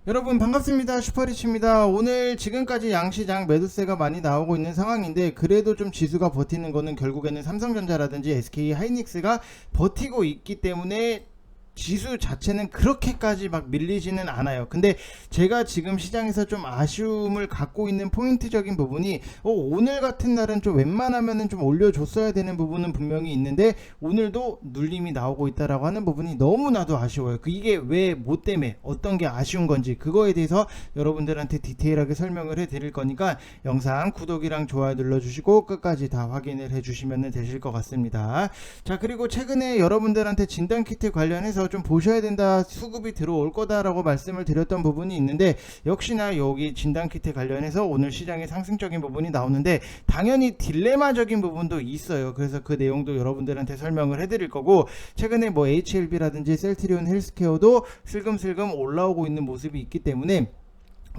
여러분 반갑습니다. 슈퍼리치입니다. 오늘 지금까지 양시장 매도세가 많이 나오고 있는 상황인데 그래도 좀 지수가 버티는 거는 결국에는 삼성전자라든지 SK 하이닉스가 버티고 있기 때문에 지수 자체는 그렇게까지 막 밀리지는 않아요. 근데 제가 지금 시장에서 좀 아쉬움을 갖고 있는 포인트적인 부분이 오늘 같은 날은 좀 웬만하면은 좀 올려줬어야 되는 부분은 분명히 있는데 오늘도 눌림이 나오고 있다라고 하는 부분이 너무나도 아쉬워요. 이게 왜 뭐 때문에 어떤 게 아쉬운 건지 그거에 대해서 여러분들한테 디테일하게 설명을 해드릴 거니까 영상 구독이랑 좋아요 눌러주시고 끝까지 다 확인을 해주시면 되실 것 같습니다. 자, 그리고 최근에 여러분들한테 진단키트 관련해서 좀 보셔야 된다, 수급이 들어올 거다라고 말씀을 드렸던 부분이 있는데 역시나 여기 진단키트 관련해서 오늘 시장의 상승적인 부분이 나오는데 당연히 딜레마적인 부분도 있어요. 그래서 그 내용도 여러분들한테 설명을 해드릴 거고, 최근에 뭐 HLB라든지 셀트리온 헬스케어도 슬금슬금 올라오고 있는 모습이 있기 때문에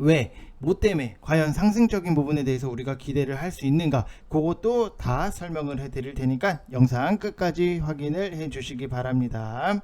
왜, 뭐 때문에 과연 상승적인 부분에 대해서 우리가 기대를 할 수 있는가, 그것도 다 설명을 해드릴 테니까 영상 끝까지 확인을 해주시기 바랍니다.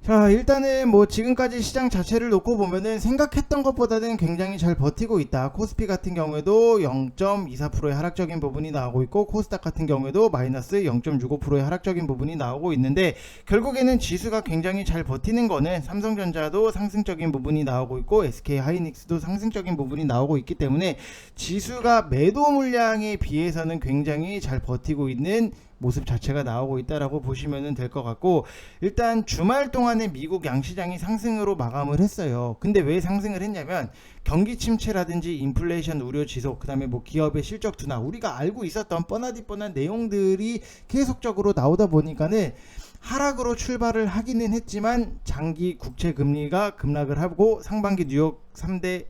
자, 일단은 뭐 지금까지 시장 자체를 놓고 보면은 생각했던 것보다는 굉장히 잘 버티고 있다. 코스피 같은 경우에도 0.24%의 하락적인 부분이 나오고 있고, 코스닥 같은 경우에도 마이너스 0.65%의 하락적인 부분이 나오고 있는데, 결국에는 지수가 굉장히 잘 버티는 거는 삼성전자도 상승적인 부분이 나오고 있고 SK 하이닉스도 상승적인 부분이 나오고 있기 때문에 지수가 매도 물량에 비해서는 굉장히 잘 버티고 있는 모습 자체가 나오고 있다라고 보시면 될 것 같고, 일단 주말 동안에 미국 양시장이 상승으로 마감을 했어요. 근데 왜 상승을 했냐면 경기 침체라든지 인플레이션 우려 지속, 그 다음에 뭐 기업의 실적 둔화, 우리가 알고 있었던 뻔하디 뻔한 내용들이 계속적으로 나오다 보니까는 하락으로 출발을 하기는 했지만 장기 국채 금리가 급락을 하고 상반기 뉴욕 3대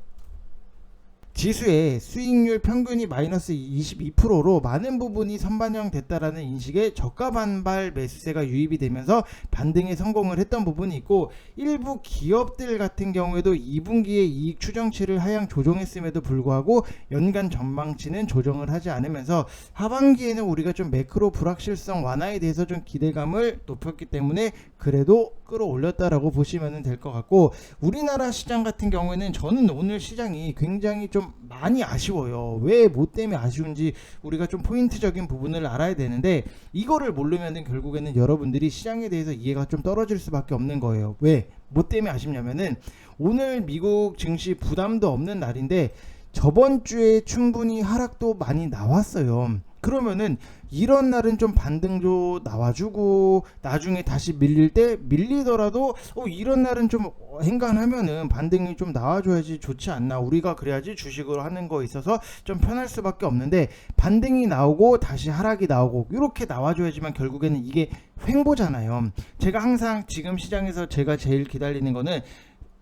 지수의 수익률 평균이 마이너스 22%로 많은 부분이 선반영됐다라는 인식에 저가 반발 매수세가 유입이 되면서 반등에 성공을 했던 부분이 있고, 일부 기업들 같은 경우에도 2분기에 이익 추정치를 하향 조정했음에도 불구하고 연간 전망치는 조정을 하지 않으면서 하반기에는 우리가 좀 매크로 불확실성 완화에 대해서 좀 기대감을 높였기 때문에 그래도 끌어올렸다라고 보시면 될 것 같고, 우리나라 시장 같은 경우에는 저는 오늘 시장이 굉장히 좀 많이 아쉬워요. 왜 뭐 때문에 아쉬운지 우리가 좀 포인트적인 부분을 알아야 되는데, 이거를 모르면은 결국에는 여러분들이 시장에 대해서 이해가 좀 떨어질 수밖에 없는 거예요. 왜 뭐 때문에 아쉽냐면은 오늘 미국 증시 부담도 없는 날인데 저번 주에 충분히 하락도 많이 나왔어요. 그러면은 이런 날은 좀 반등도 나와주고 나중에 다시 밀릴 때 밀리더라도 이런 날은 좀 행간하면은 반등이 좀 나와줘야지 좋지 않나, 우리가 그래야지 주식으로 하는 거 있어서 좀 편할 수밖에 없는데, 반등이 나오고 다시 하락이 나오고 이렇게 나와줘야지만 결국에는 이게 횡보잖아요. 제가 항상 지금 시장에서 제가 제일 기다리는 거는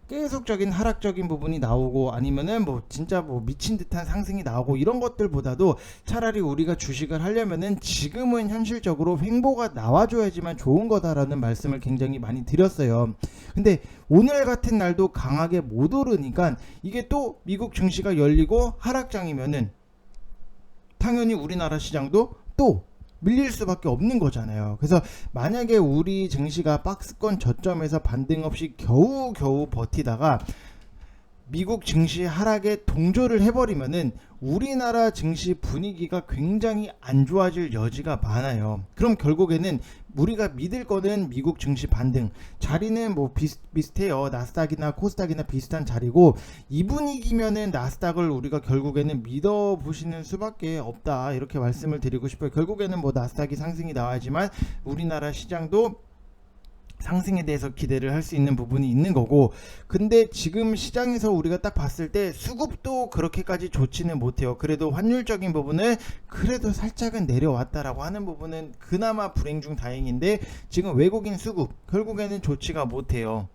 계속적인 하락적인 부분이 나오고 아니면은 뭐 진짜 뭐 미친 듯한 상승이 나오고 이런 것들보다도 차라리 우리가 주식을 하려면은 지금은 현실적으로 횡보가 나와줘야지만 좋은 거다라는 말씀을 굉장히 많이 드렸어요. 근데 오늘 같은 날도 강하게 못 오르니까 이게 또 미국 증시가 열리고 하락장이면은 당연히 우리나라 시장도 또 밀릴 수밖에 없는 거잖아요. 그래서 만약에 우리 증시가 박스권 저점에서 반등 없이 겨우겨우 버티다가 미국 증시 하락에 동조를 해버리면은 우리나라 증시 분위기가 굉장히 안 좋아질 여지가 많아요. 그럼 결국에는 우리가 믿을 거는 미국 증시 반등 자리는 뭐 비슷해요. 나스닥이나 코스닥이나 비슷한 자리고, 이 분위기면은 나스닥을 우리가 결국에는 믿어 보시는 수밖에 없다, 이렇게 말씀을 드리고 싶어요. 결국에는 뭐 나스닥이 상승이 나와야지만 우리나라 시장도 상승에 대해서 기대를 할 수 있는 부분이 있는 거고, 근데 지금 시장에서 우리가 딱 봤을 때 수급도 그렇게까지 좋지는 못해요. 그래도 환율적인 부분은 그래도 살짝은 내려왔다라고 하는 부분은 그나마 불행 중 다행인데, 지금 외국인 수급 결국에는 좋지가 못해요.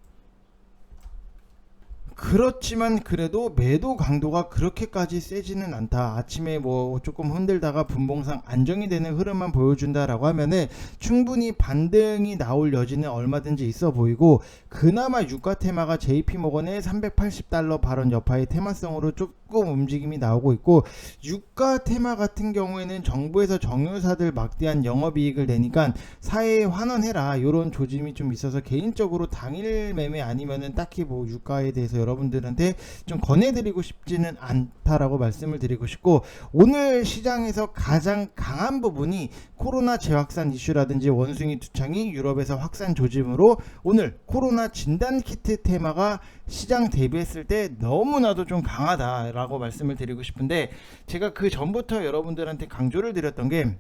그렇지만 그래도 매도 강도가 그렇게까지 세지는 않다. 아침에 뭐 조금 흔들다가 분봉상 안정이 되는 흐름만 보여준다라고 하면은 충분히 반등이 나올 여지는 얼마든지 있어 보이고, 그나마 유가 테마가 JP모건의 $380 발언 여파의 테마성으로 좀 조금 움직임이 나오고 있고, 유가 테마 같은 경우에는 정부에서 정유사들 막대한 영업이익을 내니까 사회에 환원해라 이런 조짐이 좀 있어서 개인적으로 당일 매매 아니면은 딱히 뭐 유가에 대해서 여러분들한테 좀 권해드리고 싶지는 않다라고 말씀을 드리고 싶고, 오늘 시장에서 가장 강한 부분이 코로나 재확산 이슈라든지 원숭이 두창이 유럽에서 확산 조짐으로 오늘 코로나 진단키트 테마가 시장 대비했을 때 너무나도 좀 강하다라고 말씀을 드리고 싶은데, 제가 그 전부터 여러분들한테 강조를 드렸던 게,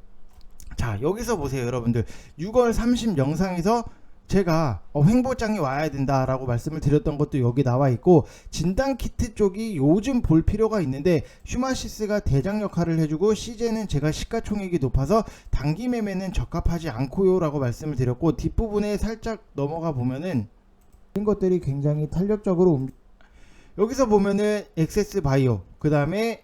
자 여기서 보세요 여러분들. 6월 30 영상에서 제가 횡보장이 와야 된다라고 말씀을 드렸던 것도 여기 나와 있고, 진단키트 쪽이 요즘 볼 필요가 있는데 휴마시스가 대장 역할을 해주고 시제는 제가 시가총액이 높아서 단기 매매는 적합하지 않고요 라고 말씀을 드렸고, 뒷부분에 살짝 넘어가 보면은 이런 것들이 굉장히 탄력적으로 여기서 보면은 엑세스 바이오, 그 다음에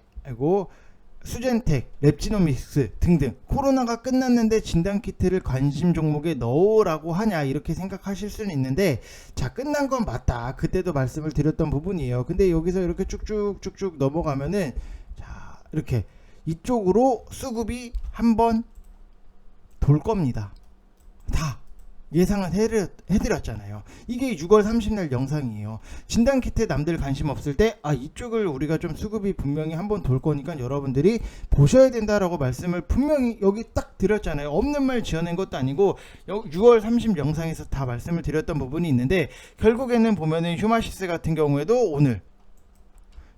수젠텍, 랩지노믹스 등등, 코로나가 끝났는데 진단키트를 관심 종목에 넣으라고 하냐 이렇게 생각하실 수는 있는데, 자 끝난 건 맞다, 그때도 말씀을 드렸던 부분이에요. 근데 여기서 이렇게 쭉쭉 넘어가면은 자 이렇게 이쪽으로 수급이 한번 돌 겁니다. 다 예상은 해드렸잖아요. 이게 6월 30날 영상이에요. 진단키트에 남들 관심 없을 때 이쪽을 우리가 좀 수급이 분명히 한번 돌 거니까 여러분들이 보셔야 된다라고 말씀을 분명히 여기 딱 드렸잖아요. 없는 말 지어낸 것도 아니고 6월 30 영상에서 다 말씀을 드렸던 부분이 있는데, 결국에는 보면은 휴마시스 같은 경우에도 오늘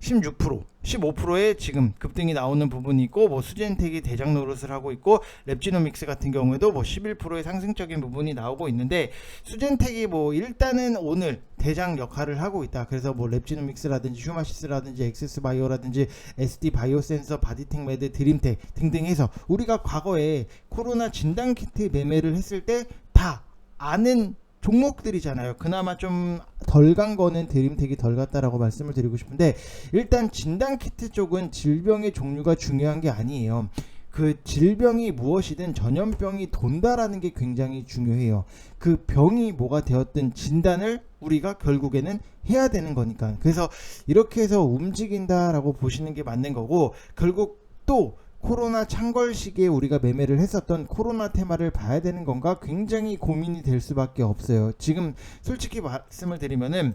16%, 15%의 지금 급등이 나오는 부분이 있고, 뭐 수젠텍이 대장 노릇을 하고 있고, 랩지노믹스 같은 경우에도 뭐 11%의 상승적인 부분이 나오고 있는데, 수젠텍이 뭐 일단은 오늘 대장 역할을 하고 있다. 그래서 뭐 랩지노믹스라든지 휴마시스라든지 엑세스바이오라든지 SD 바이오센서, 바디텍 매드, 드림텍 등등 해서 우리가 과거에 코로나 진단키트 매매를 했을 때 다 아는 종목들이잖아요. 그나마 좀 덜 간 거는 드림텍이 덜 갔다라고 말씀을 드리고 싶은데, 일단 진단키트 쪽은 질병의 종류가 중요한 게 아니에요. 그 질병이 무엇이든 전염병이 돈다라는 게 굉장히 중요해요. 그 병이 뭐가 되었든 진단을 우리가 결국에는 해야 되는 거니까. 그래서 이렇게 해서 움직인다라고 보시는 게 맞는 거고, 결국 또 코로나 창궐 시기에 우리가 매매를 했었던 코로나 테마를 봐야 되는 건가 굉장히 고민이 될 수밖에 없어요. 지금 솔직히 말씀을 드리면은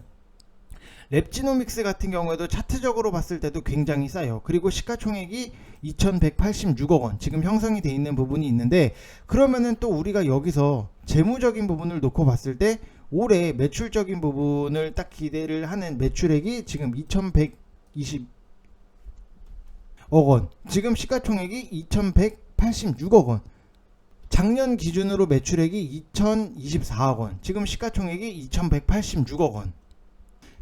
랩지노믹스 같은 경우에도 차트적으로 봤을 때도 굉장히 싸요. 그리고 시가총액이 2186억 원 지금 형성이 돼 있는 부분이 있는데, 그러면은 또 우리가 여기서 재무적인 부분을 놓고 봤을 때 올해 매출적인 부분을 딱 기대를 하는 매출액이 지금 2120억 원, 지금 시가총액이 2186억 원, 작년 기준으로 매출액이 2024억 원, 지금 시가총액이 2186억 원.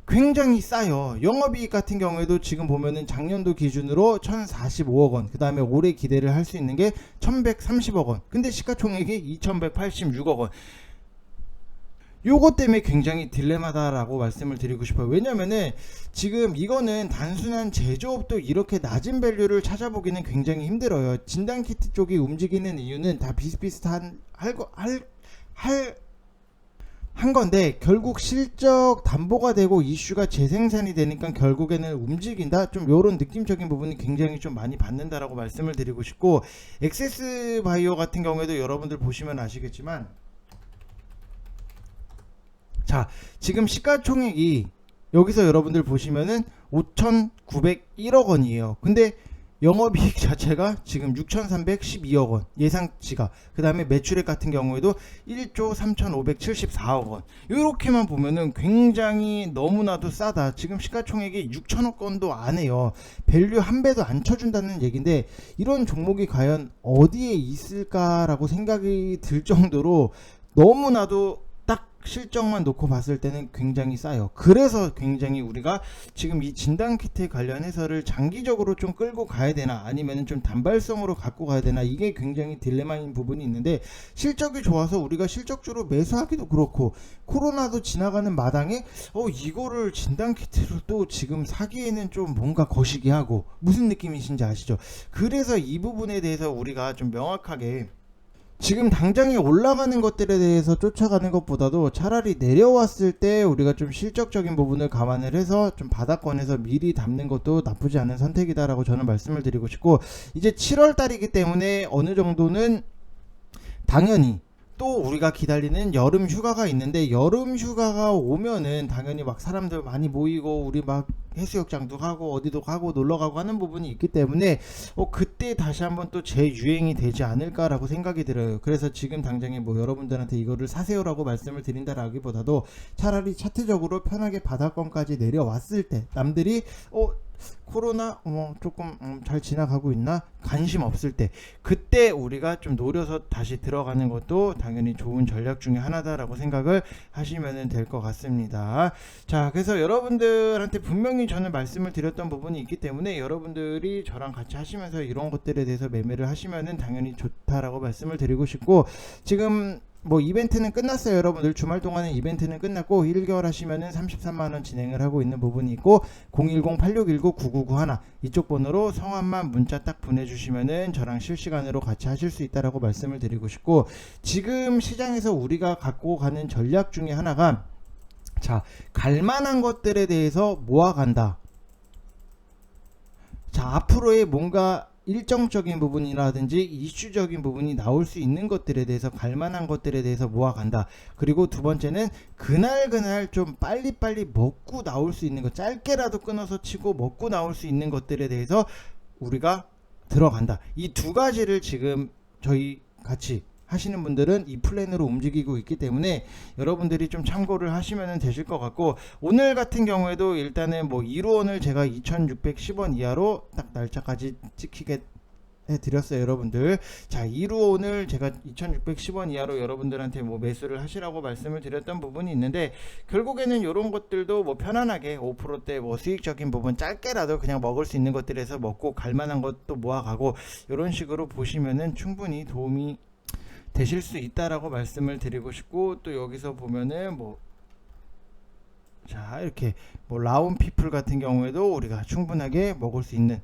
굉장히 싸요. 영업이익 같은 경우에도 지금 보면은 작년도 기준으로 1045억 원, 그 다음에 올해 기대를 할 수 있는 게 1130억 원, 근데 시가총액이 2186억 원. 요것 때문에 굉장히 딜레마다라고 말씀을 드리고 싶어요. 왜냐면은 지금 이거는 단순한 제조업도 이렇게 낮은 밸류를 찾아보기는 굉장히 힘들어요. 진단키트 쪽이 움직이는 이유는 다 비슷비슷한 한 건데, 결국 실적 담보가 되고 이슈가 재생산이 되니까 결국에는 움직인다, 좀 요런 느낌적인 부분이 굉장히 좀 많이 받는다라고 말씀을 드리고 싶고, 엑세스 바이오 같은 경우에도 여러분들 보시면 아시겠지만, 자 지금 시가총액이 여기서 여러분들 보시면은 5,901억 원이에요. 근데 영업이익 자체가 지금 6,312억 원 예상치가, 그 다음에 매출액 같은 경우에도 1조 3,574억 원. 이렇게만 보면은 굉장히 너무나도 싸다. 지금 시가총액이 6천억 원도 안 해요. 밸류 한 배도 안 쳐준다는 얘기인데, 이런 종목이 과연 어디에 있을까라고 생각이 들 정도로 너무나도 실적만 놓고 봤을 때는 굉장히 싸요. 그래서 굉장히 우리가 지금 이 진단키트에 관련해서를 장기적으로 좀 끌고 가야 되나, 아니면 좀 단발성으로 갖고 가야 되나, 이게 굉장히 딜레마인 부분이 있는데, 실적이 좋아서 우리가 실적주로 매수하기도 그렇고, 코로나도 지나가는 마당에 이거를 진단키트로 또 지금 사기에는 좀 뭔가 거시기하고, 무슨 느낌이신지 아시죠? 그래서 이 부분에 대해서 우리가 좀 명확하게 지금 당장에 올라가는 것들에 대해서 쫓아가는 것보다도 차라리 내려왔을 때 우리가 좀 실적적인 부분을 감안을 해서 좀 바닥권에서 미리 담는 것도 나쁘지 않은 선택이다라고 저는 말씀을 드리고 싶고, 이제 7월 달이기 때문에 어느 정도는 당연히 또 우리가 기다리는 여름 휴가가 있는데, 여름 휴가가 오면은 당연히 막 사람들 많이 모이고 우리 막 해수욕장도 가고 어디도 가고 놀러 가고 하는 부분이 있기 때문에 그때 다시 한번 또 재유행이 되지 않을까라고 생각이 들어요. 그래서 지금 당장에 뭐 여러분들한테 이거를 사세요라고 말씀을 드린다라기보다도 차라리 차트적으로 편하게 바닥권까지 내려왔을 때 남들이 코로나 조금 잘 지나가고 있나 관심 없을 때, 그때 우리가 좀 노려서 다시 들어가는 것도 당연히 좋은 전략 중에 하나다라고 생각을 하시면 될 것 같습니다. 자, 그래서 여러분들한테 분명히 저는 말씀을 드렸던 부분이 있기 때문에 여러분들이 저랑 같이 하시면서 이런 것들에 대해서 매매를 하시면은 당연히 좋다라고 말씀을 드리고 싶고, 지금 뭐 이벤트는 끝났어요. 여러분들 주말 동안에 이벤트는 끝났고 1개월 하시면은 33만원 진행을 하고 있는 부분이 있고, 010-8619-9991 이쪽 번호로 성함만 문자 딱 보내주시면은 저랑 실시간으로 같이 하실 수 있다라고 말씀을 드리고 싶고, 지금 시장에서 우리가 갖고 가는 전략 중에 하나가, 자, 갈만한 것들에 대해서 모아간다. 자, 앞으로의 뭔가 일정적인 부분이라든지 이슈적인 부분이 나올 수 있는 것들에 대해서 갈만한 것들에 대해서 모아간다. 그리고 두 번째는 그날 좀 빨리빨리 먹고 나올 수 있는 것, 짧게라도 끊어서 치고 먹고 나올 수 있는 것들에 대해서 우리가 들어간다. 이 두 가지를 지금 저희 같이 하시는 분들은 이 플랜으로 움직이고 있기 때문에 여러분들이 좀 참고를 하시면 되실 것 같고, 오늘 같은 경우에도 일단은 뭐 1호원을 제가 2610원 이하로 딱 날짜까지 찍히게 해드렸어요 여러분들. 자, 1호원을 제가 2610원 이하로 여러분들한테 뭐 매수를 하시라고 말씀을 드렸던 부분이 있는데, 결국에는 이런 것들도 뭐 편안하게 5%대 뭐 수익적인 부분 짧게라도 그냥 먹을 수 있는 것들에서 먹고 갈만한 것도 모아가고, 이런 식으로 보시면은 충분히 도움이 되실 수 있다라고 말씀을 드리고 싶고, 또 여기서 보면은 뭐 자, 이렇게 뭐 라운피플 같은 경우에도 우리가 충분하게 먹을 수 있는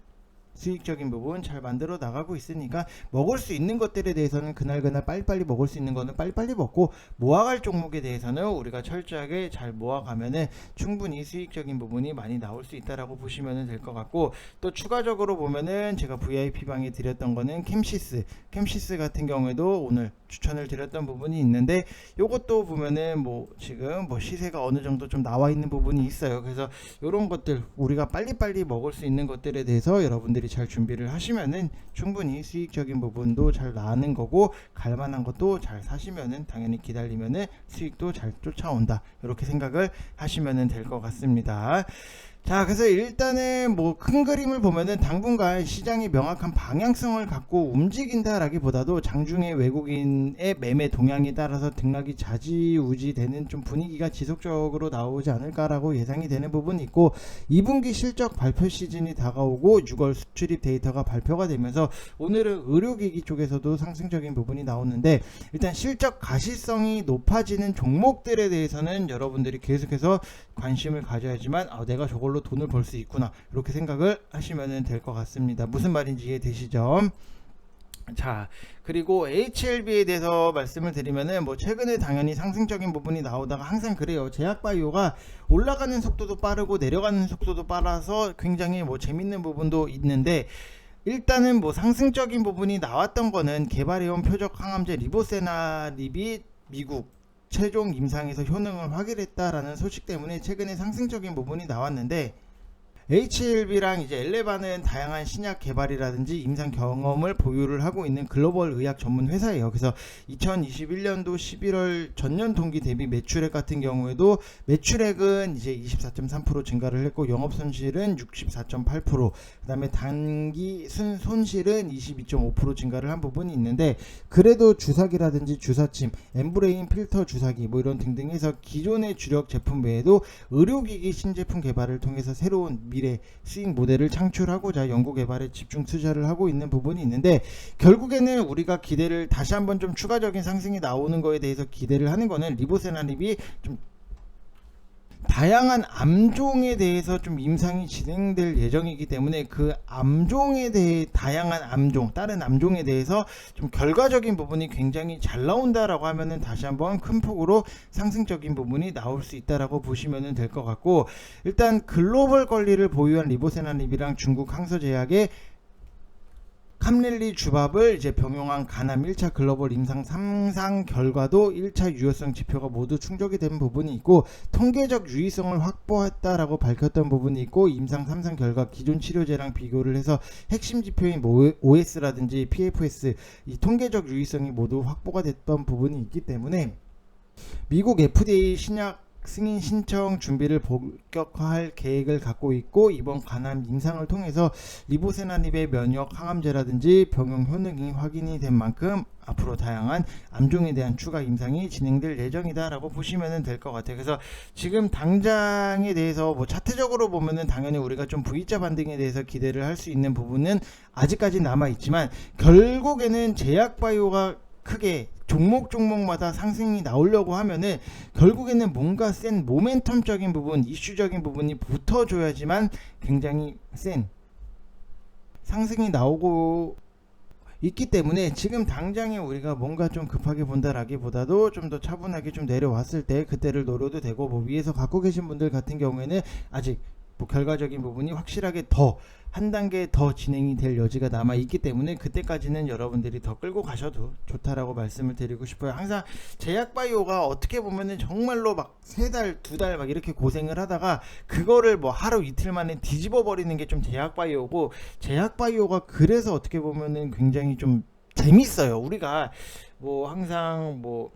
수익적인 부분 잘 만들어 나가고 있으니까, 먹을 수 있는 것들에 대해서는 그날 빨리빨리 먹을 수 있는 거는 빨리빨리 먹고, 모아갈 종목에 대해서는 우리가 철저하게 잘 모아가면은 충분히 수익적인 부분이 많이 나올 수 있다라고 보시면 될 것 같고, 또 추가적으로 보면은 제가 VIP방에 드렸던 거는 캠시스 같은 경우에도 오늘 추천을 드렸던 부분이 있는데, 요것도 보면은 뭐 지금 뭐 시세가 어느 정도 좀 나와 있는 부분이 있어요. 그래서 요런 것들 우리가 빨리빨리 먹을 수 있는 것들에 대해서 여러분들이 잘 준비를 하시면은 충분히 수익적인 부분도 잘 나는 거고, 갈만한 것도 잘 사시면은 당연히 기다리면은 수익도 잘 쫓아온다, 이렇게 생각을 하시면은 될 것 같습니다. 자, 그래서 일단은 뭐 큰 그림을 보면은 당분간 시장이 명확한 방향성을 갖고 움직인다라기보다도 장중에 외국인의 매매 동향에 따라서 등락이 좌지우지 되는 좀 분위기가 지속적으로 나오지 않을까라고 예상이 되는 부분이 있고, 2분기 실적 발표 시즌이 다가오고 6월 수출입 데이터가 발표가 되면서 오늘은 의료기기 쪽에서도 상승적인 부분이 나오는데, 일단 실적 가시성이 높아지는 종목들에 대해서는 여러분들이 계속해서 관심을 가져야지만 내가 저걸로 돈을 벌 수 있구나, 이렇게 생각을 하시면 될 것 같습니다. 무슨 말인지 이해되시죠? 자, 그리고 HLB에 대해서 말씀을 드리면은 뭐 최근에 당연히 상승적인 부분이 나오다가 항상 그래요. 제약바이오가 올라가는 속도도 빠르고 내려가는 속도도 빨라서 굉장히 뭐 재밌는 부분도 있는데, 일단은 뭐 상승적인 부분이 나왔던 거는 개발해온 표적 항암제 리보세나립이 미국 최종 임상에서 효능을 확인했다라는 소식 때문에 최근에 상승적인 부분이 나왔는데, HLB랑 이제 엘레바는 다양한 신약 개발이라든지 임상 경험을 보유를 하고 있는 글로벌 의학 전문 회사예요. 그래서 2021년도 11월 전년 동기 대비 매출액 같은 경우에도 매출액은 이제 24.3% 증가를 했고, 영업 손실은 64.8%, 그다음에 단기 손실은 22.5% 증가를 한 부분이 있는데, 그래도 주사기라든지 주사침, 엠브레인 필터 주사기 뭐 이런 등등해서 기존의 주력 제품 외에도 의료기기 신제품 개발을 통해서 새로운 미래 수익 모델을 창출하고자 연구 개발에 집중 투자를 하고 있는 부분이 있는데, 결국에는 우리가 기대를 다시 한번 좀 추가적인 상승이 나오는 거에 대해서 기대를 하는 거는 리보세나립이 좀 다양한 암종에 대해서 좀 임상이 진행될 예정이기 때문에 그 암종에 대해 다양한 암종, 다른 암종에 대해서 좀 결과적인 부분이 굉장히 잘 나온다라고 하면은 다시 한번 큰 폭으로 상승적인 부분이 나올 수 있다라고 보시면 될 것 같고, 일단 글로벌 권리를 보유한 리보세나립이랑 중국 항서제약의 캄렐리 주밥을 이제 병용한 가남 1차 글로벌 임상 3상 결과도 1차 유효성 지표가 모두 충족이 된 부분이 있고, 통계적 유의성을 확보했다라고 밝혔던 부분이 있고, 임상 3상 결과 기존 치료제랑 비교를 해서 핵심 지표인 OS라든지 PFS 이 통계적 유의성이 모두 확보가 됐던 부분이 있기 때문에 미국 FDA 신약 승인 신청 준비를 본격화할 계획을 갖고 있고, 이번 가남 임상을 통해서 리보세나립의 면역 항암제라든지 병용 효능이 확인이 된 만큼 앞으로 다양한 암종에 대한 추가 임상이 진행될 예정이다 라고 보시면 될 것 같아요. 그래서 지금 당장에 대해서 뭐 차트적으로 보면은 당연히 우리가 좀 V자 반등에 대해서 기대를 할 수 있는 부분은 아직까지 남아 있지만, 결국에는 제약바이오가 크게 종목마다 상승이 나오려고 하면은 결국에는 뭔가 센 모멘텀적인 부분, 이슈적인 부분이 붙어줘야지만 굉장히 센 상승이 나오고 있기 때문에, 지금 당장에 우리가 뭔가 좀 급하게 본다라기보다도 좀 더 차분하게 좀 내려왔을 때 그때를 노려도 되고, 뭐 위에서 갖고 계신 분들 같은 경우에는 아직 뭐 결과적인 부분이 확실하게 더 한 단계 더 진행이 될 여지가 남아 있기 때문에 그때까지는 여러분들이 더 끌고 가셔도 좋다라고 말씀을 드리고 싶어요. 항상 제약바이오가 어떻게 보면은 정말로 막 3달, 2달 막 이렇게 고생을 하다가 그거를 뭐 하루 이틀 만에 뒤집어 버리는 게 좀 제약바이오고, 제약바이오가 그래서 어떻게 보면은 굉장히 좀 재밌어요. 우리가 뭐 항상 뭐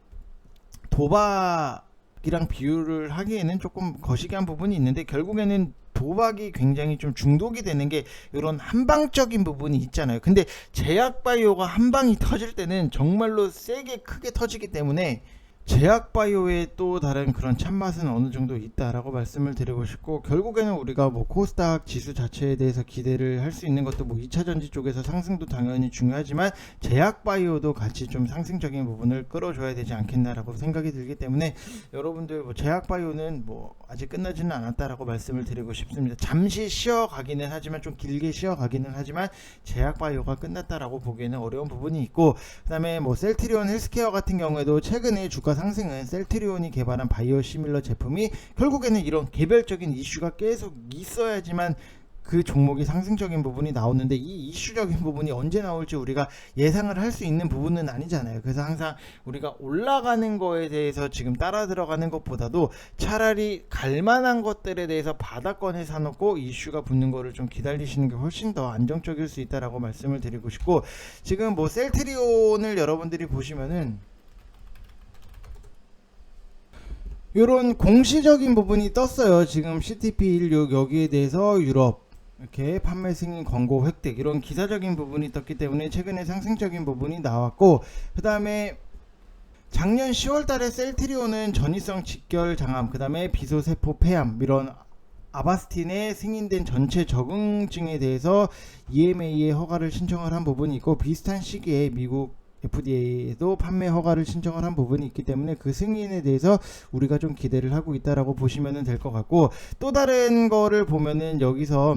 도박이랑 비유를 하기에는 조금 거시기한 부분이 있는데, 결국에는 도박이 굉장히 좀 중독이 되는 게 이런 한방적인 부분이 있잖아요. 근데 제약바이오가 한방이 터질 때는 정말로 세게 크게 터지기 때문에 제약바이오의 또 다른 그런 참맛은 어느 정도 있다라고 말씀을 드리고 싶고, 결국에는 우리가 뭐 코스닥 지수 자체에 대해서 기대를 할 수 있는 것도 뭐 2차전지 쪽에서 상승도 당연히 중요하지만 제약바이오도 같이 좀 상승적인 부분을 끌어줘야 되지 않겠나라고 생각이 들기 때문에, 여러분들 뭐 제약바이오는 뭐 아직 끝나지는 않았다라고 말씀을 드리고 싶습니다. 잠시 쉬어가기는 하지만, 좀 길게 쉬어가기는 하지만 제약바이오가 끝났다라고 보기에는 어려운 부분이 있고, 그 다음에 뭐 셀트리온 헬스케어 같은 경우에도 최근에 주가 상승은 셀트리온이 개발한 바이오시밀러 제품이 결국에는 이런 개별적인 이슈가 계속 있어야지만 그 종목이 상승적인 부분이 나오는데, 이 이슈적인 부분이 언제 나올지 우리가 예상을 할 수 있는 부분은 아니잖아요. 그래서 항상 우리가 올라가는 거에 대해서 지금 따라 들어가는 것보다도 차라리 갈만한 것들에 대해서 바닥권에 사놓고 이슈가 붙는 거를 좀 기다리시는 게 훨씬 더 안정적일 수 있다라고 말씀을 드리고 싶고, 지금 뭐 셀트리온을 여러분들이 보시면은 이런 공시적인 부분이 떴어요. 지금 CTP16 여기에 대해서 유럽 이렇게 판매 승인 권고 획득, 이런 기사적인 부분이 떴기 때문에 최근에 상승적인 부분이 나왔고, 그 다음에 작년 10월 달에 셀트리온은 전이성 직결 장암, 그 다음에 비소세포 폐암, 이런 아바스틴에 승인된 전체 적응증에 대해서 EMA에 허가를 신청을 한 부분이 있고, 비슷한 시기에 미국 FDA에도 판매 허가를 신청을 한 부분이 있기 때문에 그 승인에 대해서 우리가 좀 기대를 하고 있다라고 보시면 될 것 같고, 또 다른 거를 보면은 여기서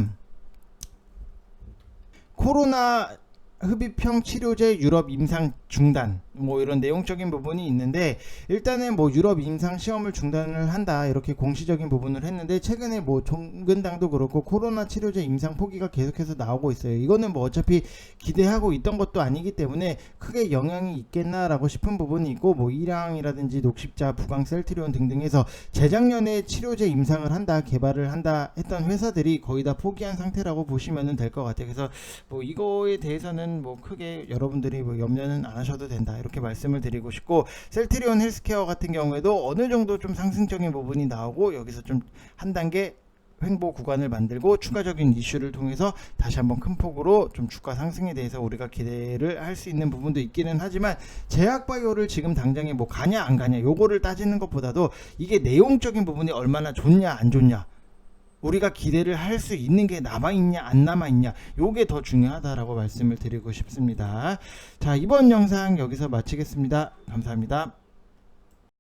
코로나 흡입형 치료제 유럽 임상 중단, 뭐 이런 내용적인 부분이 있는데, 일단은 뭐 유럽 임상 시험을 중단을 한다 이렇게 공시적인 부분을 했는데, 최근에 뭐 종근당도 그렇고 코로나 치료제 임상 포기가 계속해서 나오고 있어요. 이거는 뭐 어차피 기대하고 있던 것도 아니기 때문에 크게 영향이 있겠나라고 싶은 부분이 있고, 뭐 이량이라든지 녹십자, 부강, 셀트리온 등등해서 재작년에 치료제 임상을 한다, 개발을 한다 했던 회사들이 거의 다 포기한 상태라고 보시면 될 것 같아요. 그래서 뭐 이거에 대해서는 뭐 크게 여러분들이 뭐 염려는 안 하셔도 된다 이렇게 말씀을 드리고 싶고, 셀트리온 헬스케어 같은 경우에도 어느 정도 좀 상승적인 부분이 나오고, 여기서 좀 한 단계 횡보 구간을 만들고 추가적인 이슈를 통해서 다시 한번 큰 폭으로 좀 주가 상승에 대해서 우리가 기대를 할 수 있는 부분도 있기는 하지만, 제약바이오를 지금 당장에 뭐 가냐 안 가냐 요거를 따지는 것보다도 이게 내용적인 부분이 얼마나 좋냐 안 좋냐, 우리가 기대를 할 수 있는 게 남아있냐 안 남아있냐, 요게 더 중요하다라고 말씀을 드리고 싶습니다. 자, 이번 영상 여기서 마치겠습니다. 감사합니다.